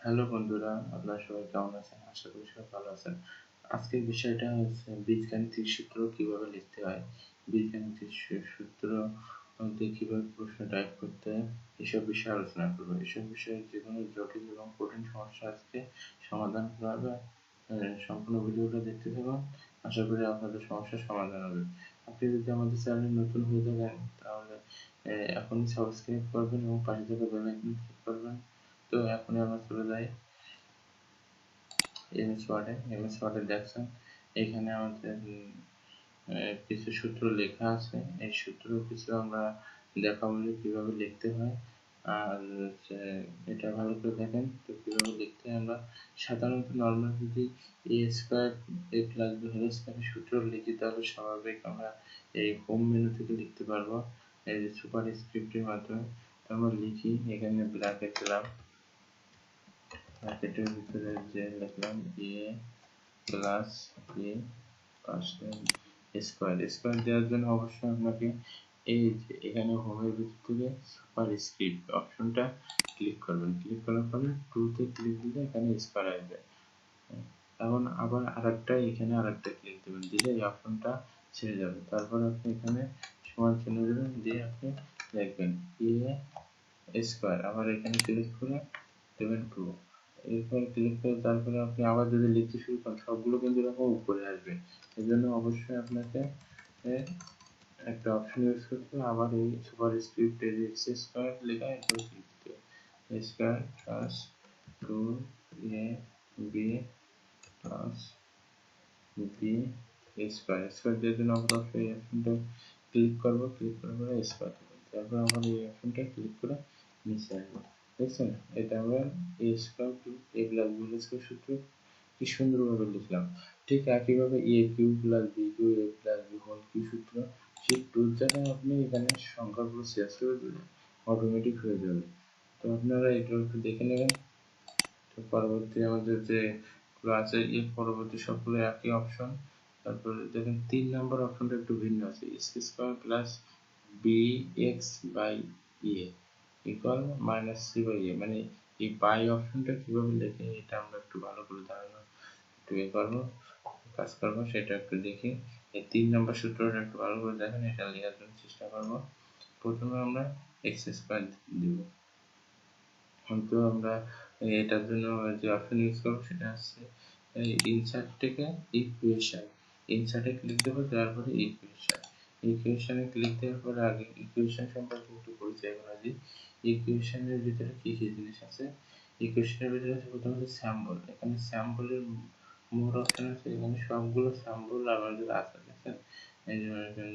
Hello বন্ধুরা, আপনারা সবাই কেমন আছেন? আশা করি সবাই ভালো আছেন। আজকের বিষয়টা হচ্ছে বীজগাণিতিক সূত্র কিভাবে লিখতে হয়, বীজগাণিতিক সূত্র দিয়ে কিভাবে প্রশ্ন টাইপ করতে হয়, এসব বিষয়ে আলোচনা করব। এসব বিষয়ে যেকোনো জটিল এবং কঠিন সমস্যা আজকে সমাধান করা হবে। সম্পূর্ণ ভিডিওটা দেখতে থাকুন, আশা করি আপনাদের সমস্যার সমাধান হবে। আপনি যদি আমাদের চ্যানেলে নতুন হয়ে থাকেন তাহলে এখনই সাবস্ক্রাইব করবেন এবং পাশে থাকা বেল আইকন ক্লিক করবেন। তো এখনই আমরা চলে যাই এমএস ওয়ার্ডে দেখছেন এখানে আমাদের কিছু সূত্র লেখা আছে। এই সূত্র কিছু আমরা দেখাবো যে কিভাবে লিখতে হয়। আর এটা ভালো করে দেখেন তো কিভাবে লিখতে হয়। আমরা সাধারণত নর্মাল যদি এ স্কোয়ার এ প্লাস বি হোল স্কোয়ারের সূত্র লিখি তাহলে স্বাভাবিক আমরা এই হোম মেনু থেকে লিখতে পারবো, এই যে সুপার স্ক্রিপ্টের মাধ্যমে আমরা লিখি। এখানে ব্র্যাকেট দিলাম, ব্র্যাকেটের ভিতরে যে লিখলাম এ প্লাস বি স্কোয়ার দেওয়ার জন্য অবশ্যই আপনাকে এই যে এখানে হোমের ভিতর থেকে সুপার স্ক্রিপ্ট অপশনটা ক্লিক করবেন। ক্লিক করার পরে টুতে ক্লিক দিলে এখানে স্কোয়ার আসবে। এখন আবার এখানে আরেকটা ক্লিক দেবেন, দিলে এই অপশনটা ছেড়ে যাবে। তারপর আপনি এখানে সমান চিহ্ন দেবেন, দিয়ে আপনি লিখবেন এ স্কোয়ার, আবার এখানে ক্লিক করে দেবেন 2। এরপর ক্লিক করে তারপরে আপনি আবার যদি লিখতে শুরু করেন সবগুলো কিন্তু এরকম উপরে আসবে। এই জন্য অবশ্যই আপনাকে একটা অপশন ইউজ করতে হবে, আবার এই সুপার স্ক্রিপ্ট এক্স স্কোয়ার লেখা এরপর ক্লিক দিতে হবে। Square plus 2a b plus B square দেওয়ার জন্য আমরা এই অপশনটা ক্লিক করবো। ক্লিক করার পরে স্কোয়ার দেবো, তারপর আমরা এই অপশনটা ক্লিক করে নিচে আসবো। দেখছেন, এটা আমরা এ স্কোয়ার এ প্লাস বি স্কোয়ার সূত্র কি সুন্দরভাবে লিখলাম। ঠিক একইভাবে এ কিউ প্লাস বি কিউ এ প্লাস বি হোল কিউ সূত্র, সেই টুর জায়গায় আপনি এখানে সংখ্যাগুলো শেষ করে দিলে অটোমেটিক হয়ে যাবে। তো আপনারা এটা একটু দেখে নেবেন। তো পরবর্তী আমাদের যে আছে এর পরবর্তী সবগুলো একই অপশন। তারপরে দেখেন 3 নম্বর অপশনটা একটু ভিন্ন আছে, x square plus b x by a equal minus C by a. মানে এই বাই অপশনটা কিভাবে লেখে এটা আমরা একটু ভালো করে ধারণা একটু কাজ করবো, সেটা একটু দেখি। এই 3 নম্বর সূত্রটা একটু ভালো করে দেখেন, এটা লেখার জন্য চেষ্টা করবো। প্রথমে আমরা এক্স স্কোয়ার দিব, কিন্তু আমরা এটার জন্য যে অপশন ইউজ করবো সেটা হচ্ছে ইনসার্ট থেকে ইকুয়েশন। ইনসার্টে ক্লিক দেবো, দেওয়ার পরে ইকুয়েশনে ক্লিক দেওয়ার পরে আগে ইকুয়েশন সম্পর্কে একটু পরিচয় করা দিই। ইকুয়েশনের ভিতরে কি কি জিনিস আছে? ইকুয়েশনের ভিতরে আছে প্রথম হচ্ছে স্যাম্বল। এখানে স্যাম্বলের মোট অপশন আছে, এখানে সবগুলো স্যাম্বল আমাদের আছে। দেখেন এই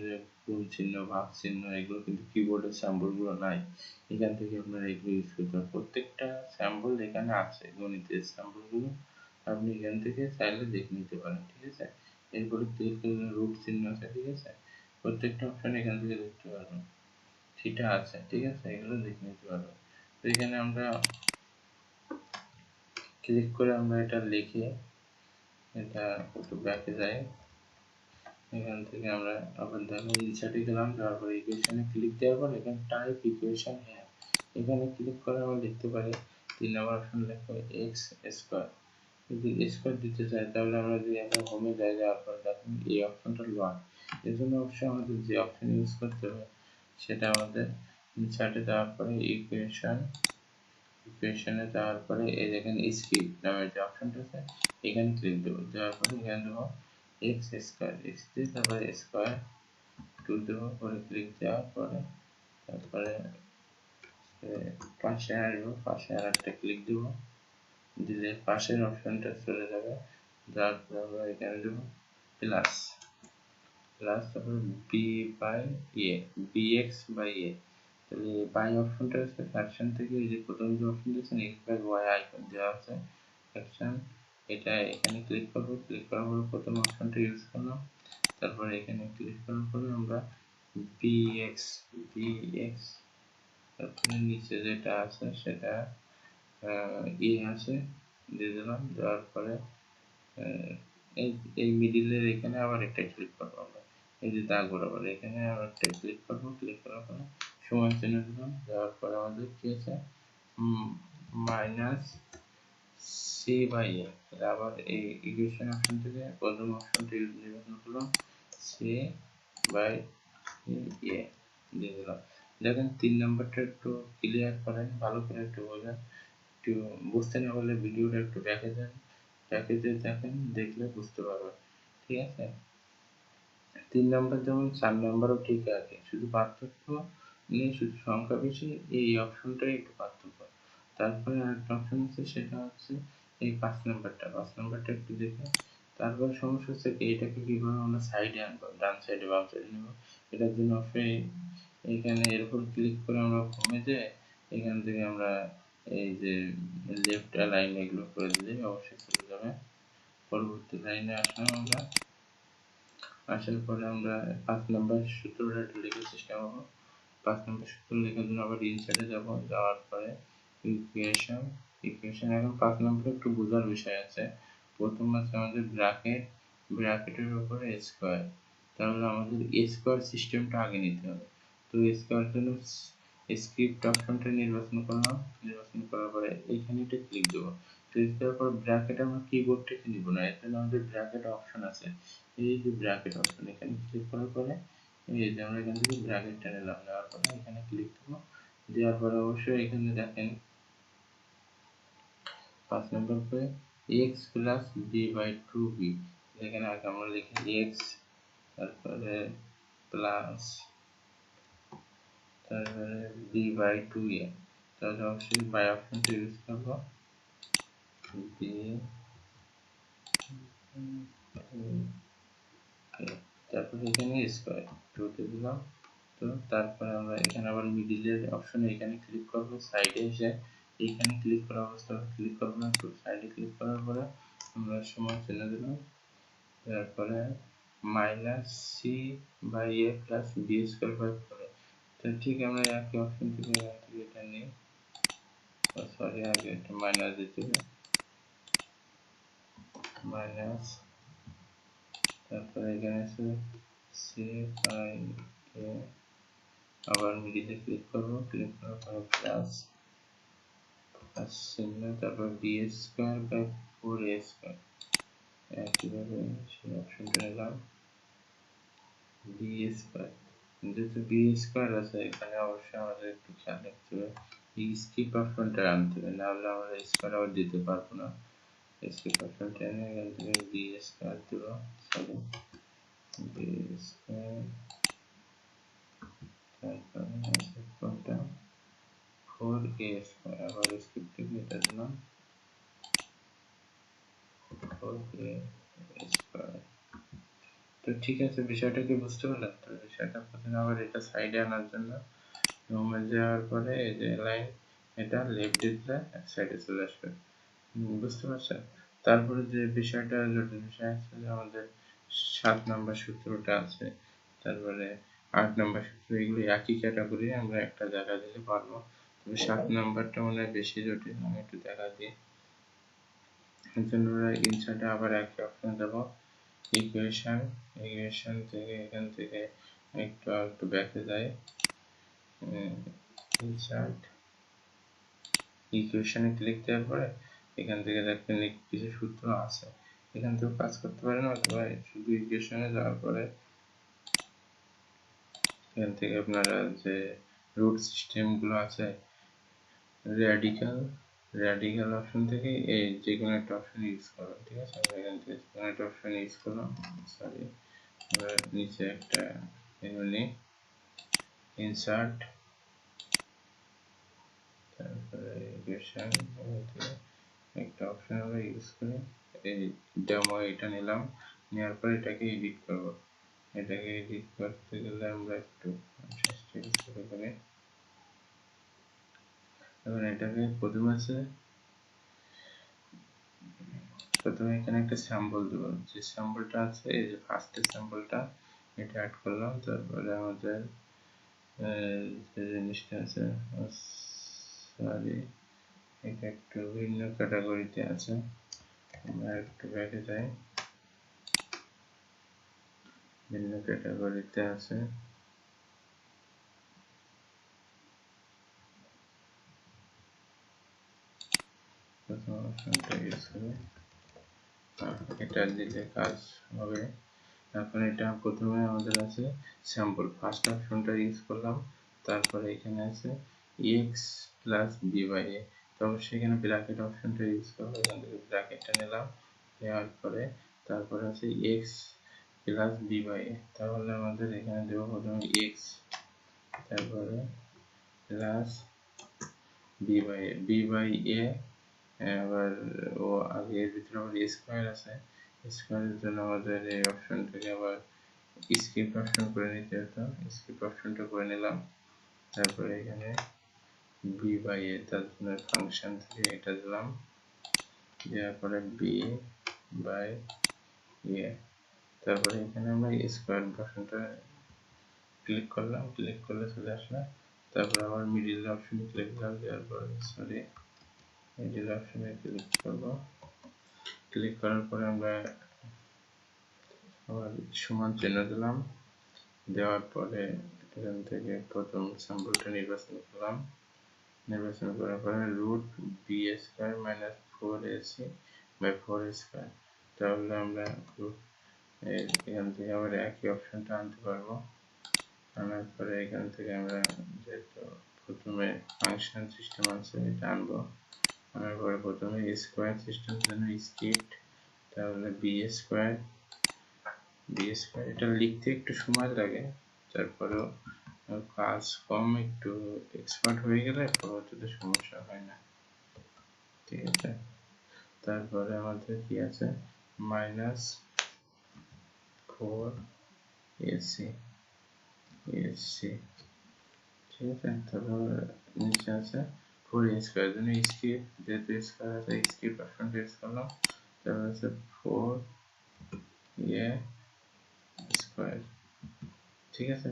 যে গুণ চিহ্ন, ভাগ চিহ্ন, এগুলো কিন্তু কিবোর্ডের স্যাম্বল গুলো নাই। এখান থেকে আপনারা এগুলো ইউজ করতে পারেন। প্রত্যেকটা স্যাম্বল এখানে আছে, গণিতের স্যাম্বল গুলো আপনি এখান থেকে চাইলে দেখে নিতে পারেন, ঠিক আছে। এরপরে ক্লিক করলে রুট চিহ্ন আছে, ঠিক আছে। প্রত্যেকটা অপশন এখান থেকে দেখতে পারবেন, সেটা আছে, ঠিক আছে। এগুলো দেখে নিতে পারবেন। তো এখানে আমরা ক্লিক করে আমরা এটা লিখে এটা একটু ব্যাকে যাই। এখান থেকে আমরা আবার দেখো ইনসার্টে গেলাম, যাওয়ার পরে ইকুয়েশনে ক্লিক দেওয়ার পর এখানে টাইপ ইকুয়েশন হ্যাঁ, এখানে ক্লিক করে আমরা লিখতে পারি 3 নম্বর অপশন লিখবো এক্স স্কোয়ার। যদি স্কোয়ার দিতে চাই তাহলে আমরা যদি এখন হোমে যাই, যাওয়ার পরে দেখুন এই অপশনটা লোয়ার। এর জন্য অবশ্যই আমাদের যে অপশন ইউজ করতে হবে সেটা আমাদের ইনসার্টে যাওয়ার পরে ইকুয়েশনে যাওয়ার পরে এই দেখেন স্ক্রিপ্ট নামের যে অপশনটা আছে এখানে ক্লিক দেবো। দেওয়ার পরে এখানে দেবো এক্স স্কোয়ার, এক্স দিয়ে তারপরে স্কোয়ার 2 দেবো, পরে ক্লিক দেওয়ার পরে তারপরে পাশে আসবো, পাশে আর একটা ক্লিক দেবো, দিলে পাশের অপশনটা চলে যাবে। যার পরে আমরা এখানে দেবো প্লাস তারপরে b by a, b x by a. তাহলে বাই অপশনটা হচ্ছে ফ্র্যাকশন থেকে এই যে প্রথম যে অপশন দিয়েছেন এক্স বাই ওয়াই আইকন দেওয়া আছে ফ্র্যাকশন, এটা এখানে ক্লিক করবো। ক্লিক করার পরে প্রথম অপশনটা ইউজ করলাম, তারপরে এখানে ক্লিক করার পরে আমরা বি এক্স তারপরে নিচে যেটা আছে সেটা এ আছে দিয়ে দিলাম। দেওয়ার পরে এই মিডিলের এখানে আবার একটা ক্লিক করবো আমরা, এই যে দাগ বরাবর এখানে আবার একটা ক্লিক করবো। ক্লিক করার পরে সমান চিহ্ন দিলাম, দেওয়ার পরে আমাদের কি আছে মাইনাস সি বাই এ, আবার এই ইকুয়েশন অপশন থেকে প্রথম অপশনটি নির্বাচন করলাম, সি বাই এ দিয়ে দিলাম। দেখেন 3 নাম্বারটা একটু ক্লিয়ার করেন, ভালো করে একটু বোঝেন, একটু বুঝতে না পারলে ভিডিওটা একটু ব্যাকে যান, ব্যাকে দিয়ে দেখেন, দেখলে বুঝতে পারবেন, ঠিক আছে। 3 নাম্বার যেমন 4 নাম্বারও ঠিক আছে, শুধু পার্থক্য নেই, শুধু সংখ্যা বেশি, এই অপশনটাই একটু পার্থক্য। তারপরে আরেকটা অপশন আছে, সেটা হচ্ছে এই 5 নাম্বারটা একটু দেখে। তারপর সমস্যা হচ্ছে এটাকে কিভাবে আমরা সাইডে আনবো, ডান সাইডে বাম সাইডে নেবো। এটার জন্য এখানে এর উপর ক্লিক করে আমরা হোমে যেয়ে এখান থেকে আমরা এই যে লেফট লাইন এগুলো করে দিলে অবশ্যই চলে যাবে। পরবর্তী লাইনে আসলাম আমরা, আসার পরে আমরা 5 নাম্বার সূত্রটা একটু লেখার চেষ্টা করবো। 5 নাম্বার সূত্র লেখার জন্য আবার ইনসার্টে যাবো, যাওয়ার পরে ইকুয়েশন। এখন 5 নাম্বারে একটু বোঝার বিষয় আছে। প্রথম আছে আমাদের ব্র্যাকেটের উপরে স্কোয়ার, তাহলে আমাদের স্কোয়ার সিস্টেমটা আগে নিতে হবে। তো স্কোয়ার জন্য স্ক্রিপ্ট অপশনটা নির্বাচন করলাম, নির্বাচন করার পরে এইখানে একটা ক্লিক দেবো। ক্লিক দেওয়ার পর ব্র্যাকেট আমরা কিবোর্ড থেকে নিব না, এর জন্য আমাদের ব্র্যাকেট অপশন আছে, এই যে ব্র্যাকেট অপশন, এখানে ক্লিক করার পরে এই যে আমরা এখান থেকে ব্র্যাকেটটা নিলাম, নেওয়ার পরে এখানে ক্লিক দেবো। দেওয়ার পরে অবশ্যই এখানে দেখেন 5 নম্বর পরে x plus B by 2b, এখানে আগে আমরা লিখি এক্স, তারপরে প্লাস, তারপরে বি বাই 2a, তাহলে অবশ্যই বাই অপশনটা ইউজ করবো, বি, তারপরে এখানে স্কোয়ার 2 দিয়ে দিলাম। তো তারপরে আমরা এখানে আবার মিডিলের অপশনে এখানে ক্লিক করবো, সাইডে এসে এইখানে ক্লিক করা অবস্থা ক্লিক করবো না, তো সাইডে ক্লিক করার পরে আমরা সমান চিহ্ন দিলাম, তারপরে minus C by A plus B square by 4। তো ঠিক আমরা একই অপশন থেকে এটা নিই, সরি আগে একটা মাইনাস দিতে হবে, মাইনাস, তারপরে এখানে আছে সি বাই এ, আবার মিডিলে ক্লিক করবো, ক্লিক করার পরে প্লাস চিহ্ন, তারপর B square by 4a square, একইভাবে সেই অপশনটা নিলাম, বি স্কোয়ার। যেহেতু বি স্কোয়ার আছে এখানে অবশ্যই আমাদের একটু খেয়াল রাখতে হবে, এই স্কিপ অপশনটা আনতে হবে, নাহলে আমরা স্কোয়ার আবার দিতে পারবো না। স্কিপ অপশনটা এনে এখান থেকে বি স্কোয়ার দেব, সরি বি স্কোয়ার, তারপরে আছে কোনটা 4a স্কোয়ার, আবার স্কিপ থেকে এটা দিলাম 4a স্কোয়ার। তো ঠিক আছে, বিষয়টা কি বুঝতে পারলেন? তো বিষয়টা প্রথমে আবার এটা সাইডে আনার জন্য হোমে যাওয়ার পরে এই যে লাইন, এটা লেফট দিলে এক সাইডে চলে আসবে, বুঝতে পারছেন? তারপরে যে বিষয়টা জটিল বিষয় আছে যে আমাদের 7 নাম্বার সূত্রটা আছে, তারপরে 8 নাম্বার সূত্র, এগুলো একই ক্যাটাগরি, আমরা একটা জায়গায় দিলে পারবো। তবে 7 নাম্বারটা মনে হয় বেশি জটিল, আমি একটু দেখা দিই। এর জন্য আমরা ইনসার্টে আবার একই অপশন দেবো, ইকুয়েশন থেকে এখান থেকে একটু ব্যাকে যায়, ইনসার্ট, ইকুয়েশনে ক্লিক দেওয়ার পরে এখান থেকে দেখবেন কিছু সূত্র আছে, এখান থেকেও কাজ করতে পারেন, অথবা শুধু ইকুয়েশনে যাওয়ার পরে এখান থেকে আপনারা যে রুট সিস্টেমগুলো আছে, র্যাডিক্যাল অপশন থেকে এই যে কোনো একটা অপশন ইউজ করবেন, ঠিক আছে। আমরা এখান থেকে যে কোনো একটা অপশন ইউজ করলাম, সরি আমরা নিচে একটা মেনু নিই, ইনসার্ট, তারপরে ইকুয়েশন, একটা অপশন আমরা ইউজ করি, এই ডেমো এটা নিলাম, নেওয়ার পর এটাকে এডিট করব। এটাকে এডিট করতে গেলে আমরা একটু করি, এখন এটাকে প্রথমে এখানে একটা স্যাম্পল দেব, যে স্যাম্পলটা আছে এই যে ফার্স্টের স্যাম্পলটা, এটা অ্যাড করলাম। তারপরে আমাদের যে জিনিসটা আছে, সরি এটা একটু ভিন্ন ক্যাটাগরিতে আছে, আমরা একটু ব্যাকে যাই, ভিন্ন ক্যাটাগরিতে আছে, প্রথম অপশনটা ইউজ করে এটা দিলে কাজ হবে। এখন এটা প্রথমে আমাদের আছে স্যাম্পল, ফার্স্ট অপশনটা ইউজ করলাম, তারপরে এখানে আছে এক্স প্লাস বি বাই এ, তো অবশ্যই এখানে ব্র্যাকেট অপশনটা ইউজ করবো। এখান থেকে ব্র্যাকেটটা নিলাম, নেওয়ার পরে তারপরে আছে x plus B by a, তাহলে আমাদের এখানে দেবো প্রথমে এক্স, তারপরে প্লাস বি বাই এ, আবার ও আগে এর ভিতরে আবার স্কোয়ার আছে, স্কোয়ারের জন্য আমাদের এই অপশনটাকে আবার স্কিপ অপশন করে নিতে হতো, স্কিপ অপশনটা করে নিলাম। তারপরে এখানে বি বাই এ, তার জন্য ফাংশন থেকে এটা দিলাম, দেওয়ার পরে বি বাই এ, তারপরে এখানে আমরা স্কোয়ার অপশনটা ক্লিক করলাম, ক্লিক করলে চলে আসলো। তারপরে আবার মিডিল অপশনে ক্লিক করলাম, দেওয়ার পরে মিডিল অপশনে ক্লিক করব, ক্লিক করার পরে আমরা আবার সমান চিহ্ন দিলাম, দেওয়ার পরে এখান থেকে প্রথম স্যাম্পলটা নির্বাচন করলাম, নির্বাচন করার পরে root B square minus 4ac by 4 square, তাহলে আমরা এখান থেকে আবার একই অপশনটা আনতে পারবো। আনার পরে এখান থেকে আমরা যেহেতু প্রথমে ফাংশন সিস্টেম আছে এটা আনবো, আনার পরে প্রথমে স্কোয়ার সিস্টেম জন্য স্কিপ, তাহলে বি স্কোয়ার, এটা লিখতে একটু সময় লাগে, তারপরেও কাজ কম, একটু এক্সপার্ট হয়ে গেলে পরবর্তীতে সমস্যা হয় না, ঠিক আছে। তারপরে আমাদের কি আছে মাইনাস 4ac, ঠিক আছে। তারপর নিচে আছে 4a স্কোয়ার, জন্য স্কিপ, যেহেতু স্কোয়ার আছে স্কিপ অপশনটা ইউজ করলাম, তারপর আছে 4a স্কোয়ার, ঠিক আছে।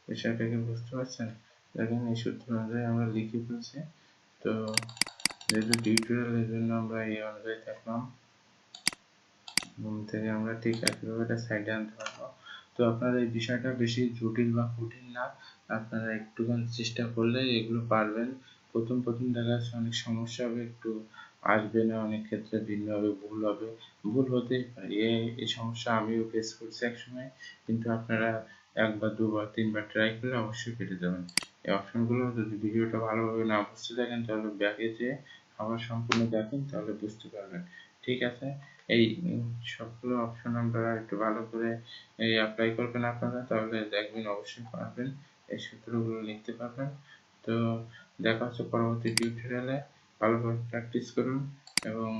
বিষয়টাকে বুঝতে পারছেন? দেখেন এই সূত্র অনুযায়ী আমরা লিখে ফেলছি, তো যেহেতু টিউটোরিয়ালের জন্য আমরা এই অনুযায়ী থাকলাম, থেকে আমরা ঠিক একইভাবে এটা সাইডে আনতে পারবো। তো আপনারা এই বিষয়টা বেশি জটিল বা কঠিন না, আপনারা একটুখানি চেষ্টা করলে এগুলো পারবেন। প্রথম দেখা যাচ্ছে অনেক সমস্যা হবে, একটু আসবে না, অনেক ক্ষেত্রে ভিন্ন হবে, ভুল হতেই পারে, এই সমস্যা আমিও ফেস করছি এক সময়, কিন্তু আপনারা একবার দুবার তিনবার ট্রাই করলে অবশ্যই পেরে যাবেন। এই অপশনগুলো যদি ভিডিওটা ভালোভাবে না বুঝতে থাকেন তাহলে ব্যাকে যেয়ে আবার সম্পূর্ণ দেখেন, তাহলে বুঝতে পারবেন, ঠিক আছে। এই সবগুলো অপশন আপনারা একটু ভালো করে অ্যাপ্লাই করবেন আপনারা, তাহলে দেখবেন অবশ্যই পারবেন, এই সূত্রগুলো লিখতে পারবেন। তো দেখা হচ্ছে পরবর্তী টিউটোরিয়ালে, ভালোভাবে প্র্যাকটিস করুন এবং